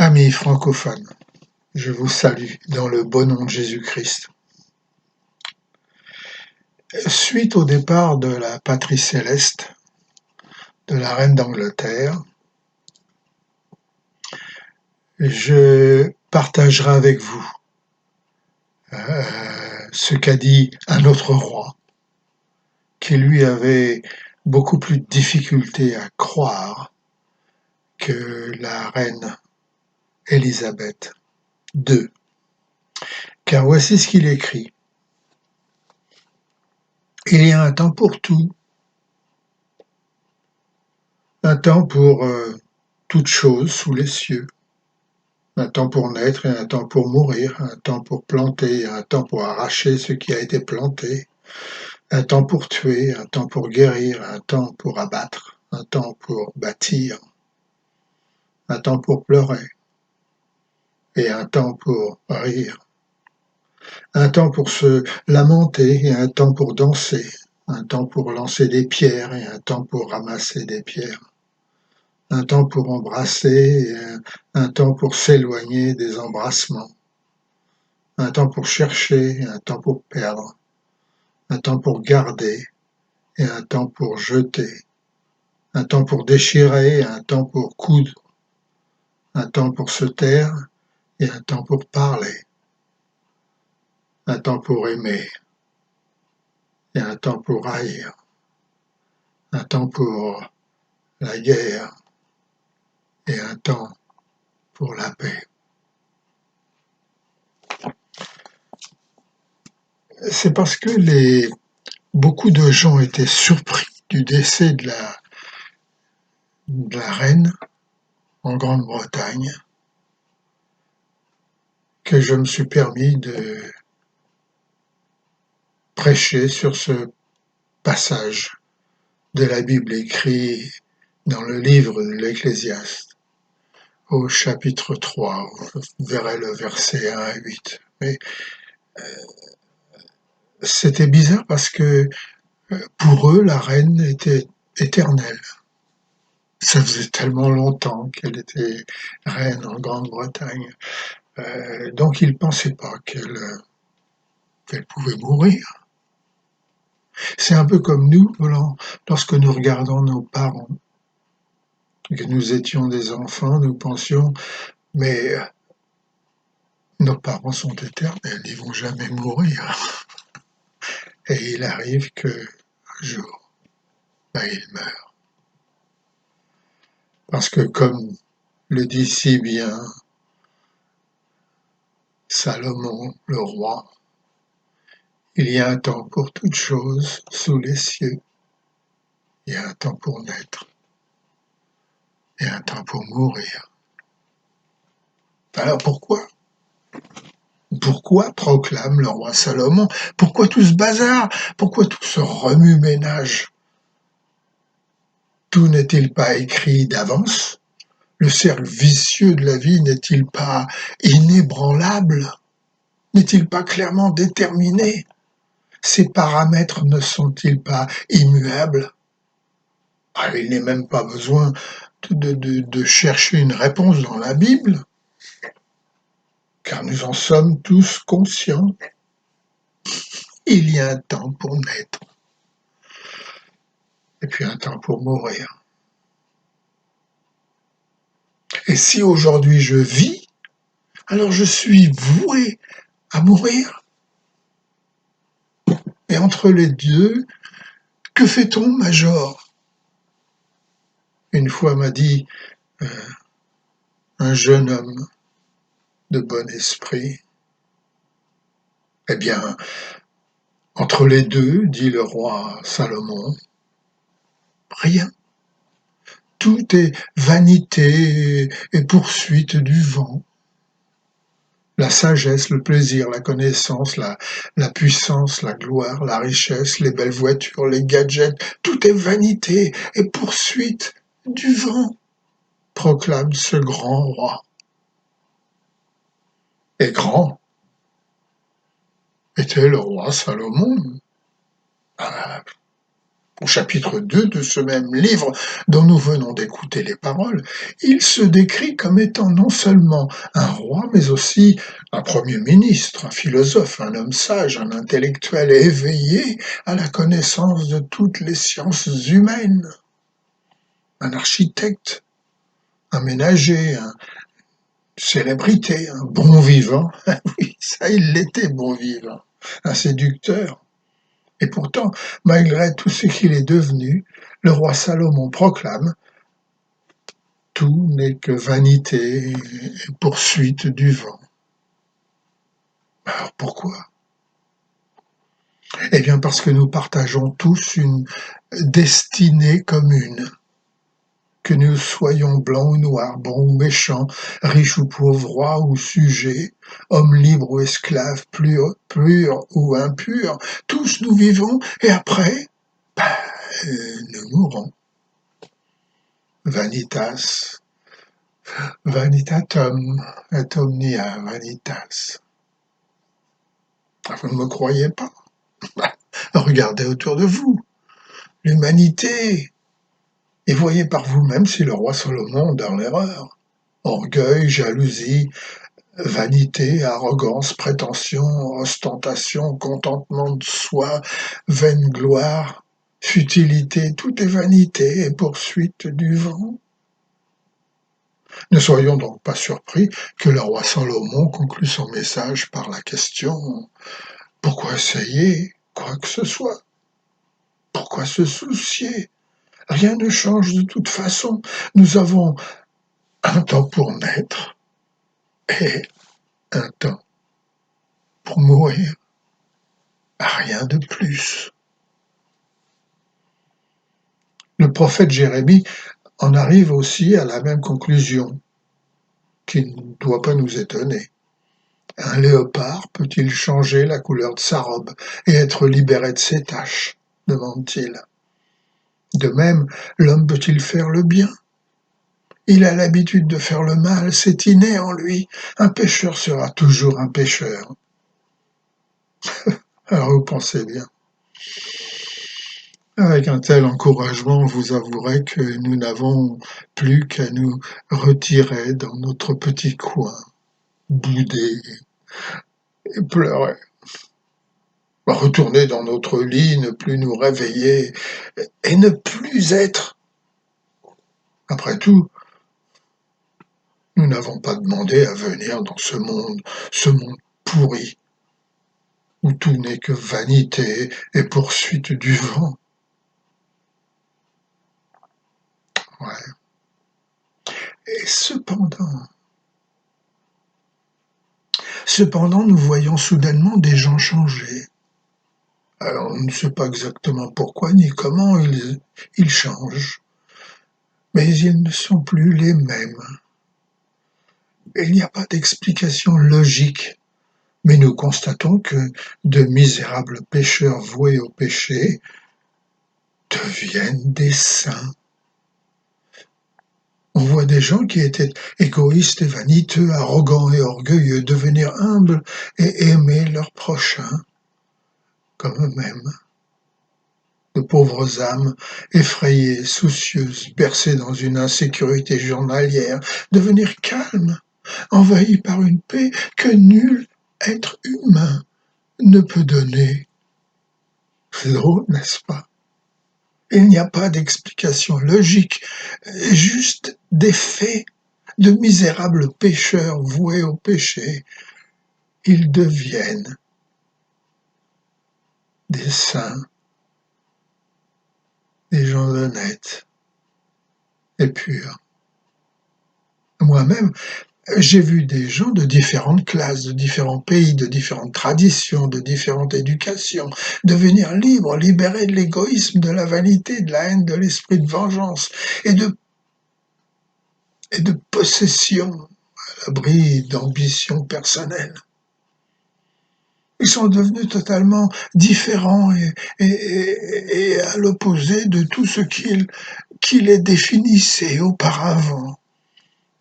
Amis francophones, je vous salue dans le beau nom de Jésus-Christ. Suite au départ de la patrie céleste, de la reine d'Angleterre, je partagerai avec vous ce qu'a dit un autre roi, qui lui avait beaucoup plus de difficultés à croire que la reine Élisabeth II. Car voici ce qu'il écrit. Il y a un temps pour tout, un temps pour toute chose sous les cieux, un temps pour naître et un temps pour mourir, un temps pour planter et un temps pour arracher ce qui a été planté, un temps pour tuer, un temps pour guérir, un temps pour abattre, un temps pour bâtir, un temps pour pleurer et un temps pour rire, un temps pour se lamenter et un temps pour danser, un temps pour lancer des pierres et un temps pour ramasser des pierres, un temps pour embrasser et un temps pour s'éloigner des embrassements, un temps pour chercher et un temps pour perdre, un temps pour garder et un temps pour jeter, un temps pour déchirer et un temps pour coudre, un temps pour se taire et un temps pour parler, un temps pour aimer et un temps pour haïr, un temps pour la guerre et un temps pour la paix. C'est parce que beaucoup de gens étaient surpris du décès de la reine en Grande-Bretagne que je me suis permis de prêcher sur ce passage de la Bible écrit dans le livre de l'Ecclésiaste, au chapitre 3, vous verrez le verset 1 à 8. Mais c'était bizarre parce que pour eux, la reine était éternelle. Ça faisait tellement longtemps qu'elle était reine en Grande-Bretagne. Donc ils ne pensaient pas qu'elle pouvait mourir. C'est un peu comme nous, lorsque nous regardons nos parents, que nous étions des enfants, nous pensions, mais nos parents sont éternels, ils vont jamais mourir. Et il arrive qu'un jour, ils meurent. Parce que comme le dit si bien Salomon, le roi, il y a un temps pour toute chose sous les cieux, il y a un temps pour naître et un temps pour mourir. Alors pourquoi? Pourquoi proclame le roi Salomon? Pourquoi tout ce bazar? Pourquoi tout ce remue-ménage? Tout n'est-il pas écrit d'avance? Le cercle vicieux de la vie n'est-il pas inébranlable? N'est-il pas clairement déterminé? Ces paramètres ne sont-ils pas immuables? Il n'est même pas besoin de chercher une réponse dans la Bible, car nous en sommes tous conscients. Il y a un temps pour naître, et puis un temps pour mourir. Et si aujourd'hui je vis, alors je suis voué à mourir. Et entre les deux, que fait-on, Major? Une fois m'a dit un jeune homme de bon esprit. Eh bien, entre les deux, dit le roi Salomon, rien. Tout est vanité et poursuite du vent. La sagesse, le plaisir, la connaissance, la puissance, la gloire, la richesse, les belles voitures, les gadgets, tout est vanité et poursuite du vent, proclame ce grand roi. Et grand était le roi Salomon. Au chapitre 2 de ce même livre dont nous venons d'écouter les paroles, il se décrit comme étant non seulement un roi, mais aussi un premier ministre, un philosophe, un homme sage, un intellectuel éveillé à la connaissance de toutes les sciences humaines, un architecte, un ménager, une célébrité, un bon vivant. Oui, ça, il l'était, bon vivant, un séducteur. Et pourtant, malgré tout ce qu'il est devenu, le roi Salomon proclame: tout n'est que vanité et poursuite du vent. Alors pourquoi? Eh bien parce que nous partageons tous une destinée commune. Que nous soyons blancs ou noirs, bons ou méchants, riches ou pauvres, rois ou sujets, hommes libres ou esclaves, purs ou impurs, tous nous vivons et après, nous mourrons. Vanitas, vanitatum, et omnia vanitas. Vous ne me croyez pas? Regardez autour de vous, l'humanité, et voyez par vous-même si le roi Salomon est dans l'erreur. Orgueil, jalousie, vanité, arrogance, prétention, ostentation, contentement de soi, vaine gloire, futilité, tout est vanité et poursuite du vent. Ne soyons donc pas surpris que le roi Salomon conclue son message par la question: pourquoi essayer quoi que ce soit? Pourquoi se soucier? Rien ne change de toute façon. Nous avons un temps pour naître et un temps pour mourir. Rien de plus. Le prophète Jérémie en arrive aussi à la même conclusion, qui ne doit pas nous étonner. Un léopard peut-il changer la couleur de sa robe et être libéré de ses taches? Demande-t-il. De même, l'homme peut-il faire le bien? Il a l'habitude de faire le mal, c'est inné en lui. Un pécheur sera toujours un pécheur. Alors vous pensez bien. Avec un tel encouragement, vous avouerez que nous n'avons plus qu'à nous retirer dans notre petit coin, bouder et pleurer. Retourner dans notre lit, ne plus nous réveiller et ne plus être. Après tout, nous n'avons pas demandé à venir dans ce monde pourri, où tout n'est que vanité et poursuite du vent. Ouais. Et cependant, nous voyons soudainement des gens changer. Alors, on ne sait pas exactement pourquoi ni comment ils changent, mais ils ne sont plus les mêmes. Il n'y a pas d'explication logique, mais nous constatons que de misérables pécheurs voués au péché deviennent des saints. On voit des gens qui étaient égoïstes et vaniteux, arrogants et orgueilleux, devenir humbles et aimer leurs prochains comme eux-mêmes. De pauvres âmes, effrayées, soucieuses, bercées dans une insécurité journalière, devenir calmes, envahies par une paix que nul être humain ne peut donner. C'est drôle, n'est-ce pas? Il n'y a pas d'explication logique, juste des faits. De misérables pécheurs voués au péché, ils deviennent des saints, des gens honnêtes et purs. Moi-même, j'ai vu des gens de différentes classes, de différents pays, de différentes traditions, de différentes éducations, devenir libres, libérés de l'égoïsme, de la vanité, de la haine, de l'esprit de vengeance et de possession, à l'abri d'ambitions personnelles. Ils sont devenus totalement différents et à l'opposé de tout ce qui les définissait auparavant.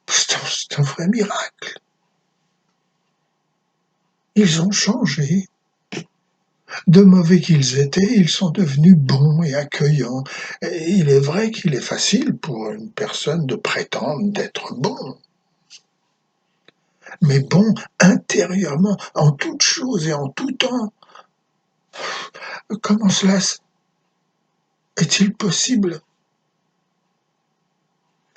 C'est un vrai miracle. Ils ont changé. De mauvais qu'ils étaient, ils sont devenus bons et accueillants. Et il est vrai qu'il est facile pour une personne de prétendre d'être bon, mais bon intérieurement, en toutes choses et en tout temps. Comment cela est-il possible?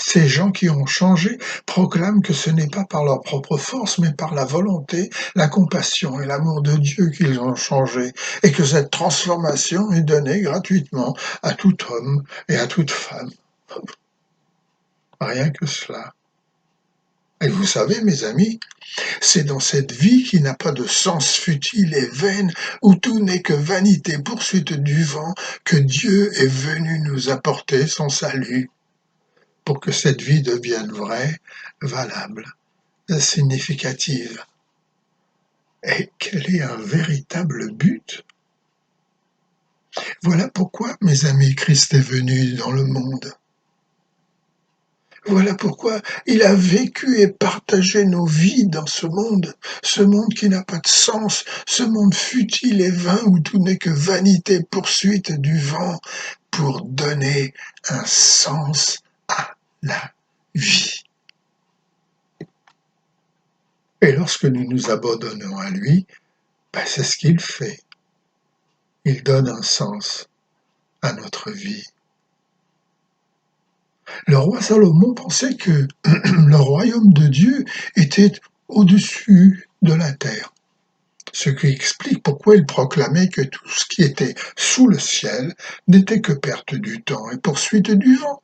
Ces gens qui ont changé proclament que ce n'est pas par leur propre force, mais par la volonté, la compassion et l'amour de Dieu qu'ils ont changé, et que cette transformation est donnée gratuitement à tout homme et à toute femme. Rien que cela. Et vous savez, mes amis, c'est dans cette vie qui n'a pas de sens futile et vaine, où tout n'est que vanité, poursuite du vent, que Dieu est venu nous apporter son salut, pour que cette vie devienne vraie, valable, significative. Et quel est un véritable but? Voilà pourquoi, mes amis, Christ est venu dans le monde. Voilà pourquoi il a vécu et partagé nos vies dans ce monde qui n'a pas de sens, ce monde futile et vain où tout n'est que vanité, poursuite du vent, pour donner un sens à la vie. Et lorsque nous nous abandonnons à lui, c'est ce qu'il fait. Il donne un sens à notre vie. Le roi Salomon pensait que le royaume de Dieu était au-dessus de la terre, ce qui explique pourquoi il proclamait que tout ce qui était sous le ciel n'était que perte du temps et poursuite du vent.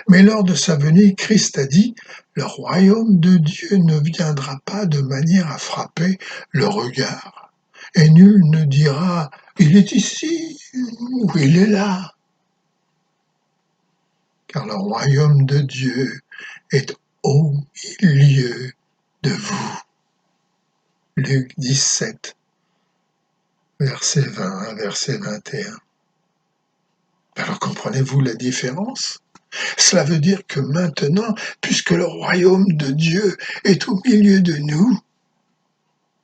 Mais lors de sa venue, Christ a dit, le royaume de Dieu ne viendra pas de manière à frapper le regard. Et nul ne dira, il est ici ou il est là. Car le royaume de Dieu est au milieu de vous. Luc 17, verset 20 à verset 21. Alors comprenez-vous la différence? Cela veut dire que maintenant, puisque le royaume de Dieu est au milieu de nous,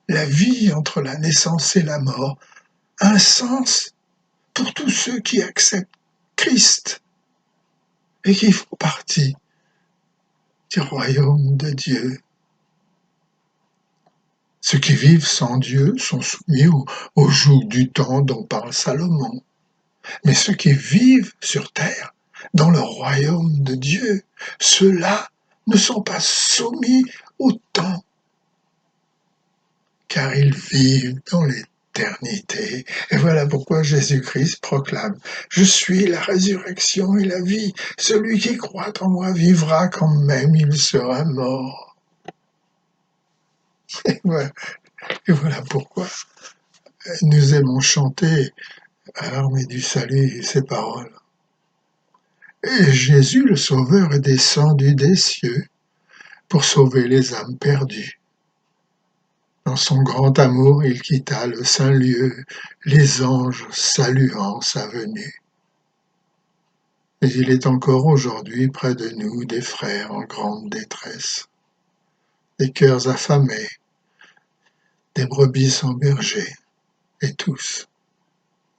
la vie entre la naissance et la mort a un sens pour tous ceux qui acceptent Christ et qui font partie du royaume de Dieu. Ceux qui vivent sans Dieu sont soumis au joug du temps dont parle Salomon. Mais ceux qui vivent sur terre, dans le royaume de Dieu, ceux-là ne sont pas soumis au temps, car ils vivent dans l'éternité. Et voilà pourquoi Jésus-Christ proclame, « Je suis la résurrection et la vie. Celui qui croit en moi vivra quand même il sera mort. » Et voilà pourquoi nous aimons chanter à l'armée du salut ces paroles. Et Jésus le Sauveur est descendu des cieux pour sauver les âmes perdues. Dans son grand amour, il quitta le saint lieu, les anges saluant sa venue. Et il est encore aujourd'hui près de nous des frères en grande détresse, des cœurs affamés, des brebis sans berger, et tous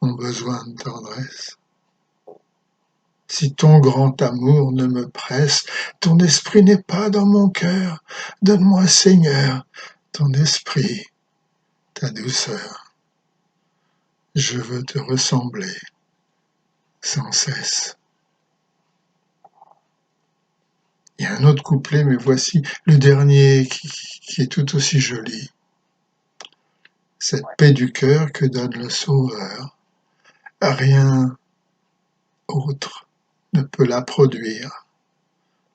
ont besoin de tendresse. Si ton grand amour ne me presse, ton esprit n'est pas dans mon cœur. Donne-moi, Seigneur, ton esprit, ta douceur. Je veux te ressembler sans cesse. Il y a un autre couplet, mais voici le dernier qui est tout aussi joli. Cette paix du cœur que donne le Sauveur, rien autre ne peut la produire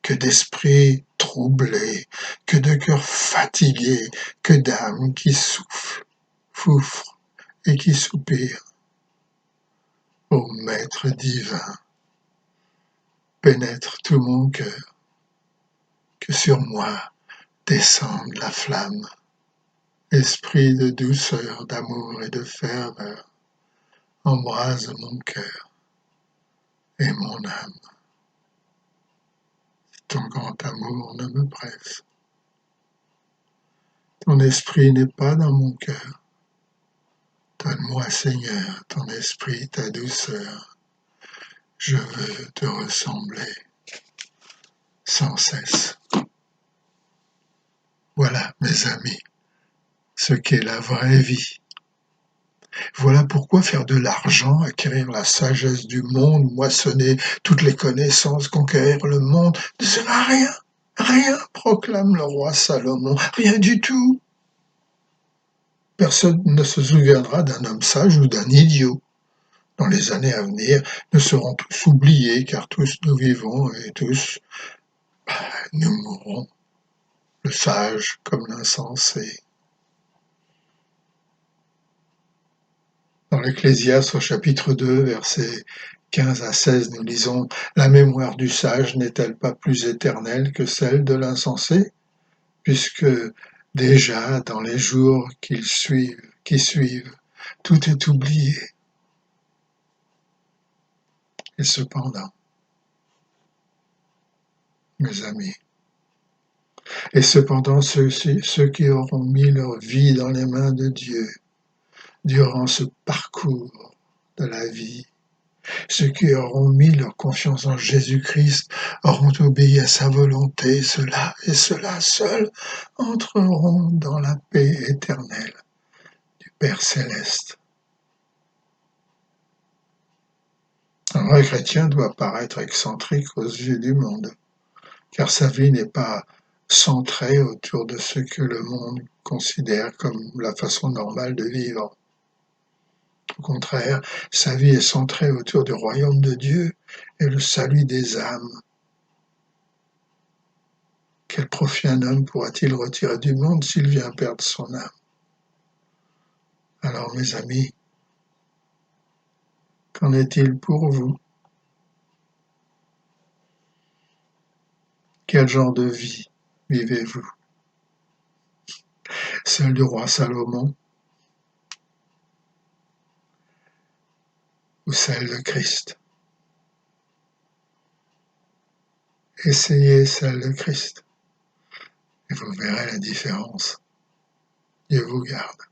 que d'esprits troublés, que de cœurs fatigués, que d'âmes qui souffrent et qui soupirent. Ô Maître divin, pénètre tout mon cœur, que sur moi descende la flamme. Esprit de douceur, d'amour et de ferveur, embrase mon cœur et mon âme. Ton grand amour ne me presse. Ton esprit n'est pas dans mon cœur. Donne-moi, Seigneur, ton esprit, ta douceur. Je veux te ressembler sans cesse. Voilà, mes amis, ce qu'est la vraie vie. Voilà pourquoi faire de l'argent, acquérir la sagesse du monde, moissonner toutes les connaissances, conquérir le monde, ne sert à rien. Rien, proclame le roi Salomon, rien du tout. Personne ne se souviendra d'un homme sage ou d'un idiot. Dans les années à venir, nous serons tous oubliés, car tous nous vivons et tous nous mourrons, le sage comme l'insensé. Dans l'Ecclésiaste au chapitre 2, versets 15 à 16, nous lisons « La mémoire du sage n'est-elle pas plus éternelle que celle de l'insensé ? Puisque déjà dans les jours qui suivent, tout est oublié. Et cependant, mes amis, et cependant ceux qui auront mis leur vie dans les mains de Dieu durant ce parcours de la vie, ceux qui auront mis leur confiance en Jésus-Christ auront obéi à sa volonté, ceux-là et ceux-là seuls entreront dans la paix éternelle du Père céleste. Un vrai chrétien doit paraître excentrique aux yeux du monde, car sa vie n'est pas centrée autour de ce que le monde considère comme la façon normale de vivre. Au contraire, sa vie est centrée autour du royaume de Dieu et le salut des âmes. Quel profit un homme pourra-t-il retirer du monde s'il vient perdre son âme? Alors, mes amis, qu'en est-il pour vous? Quel genre de vie vivez-vous? Celle du roi Salomon ou celle de Christ? Essayez celle de Christ et vous verrez la différence. Dieu vous garde.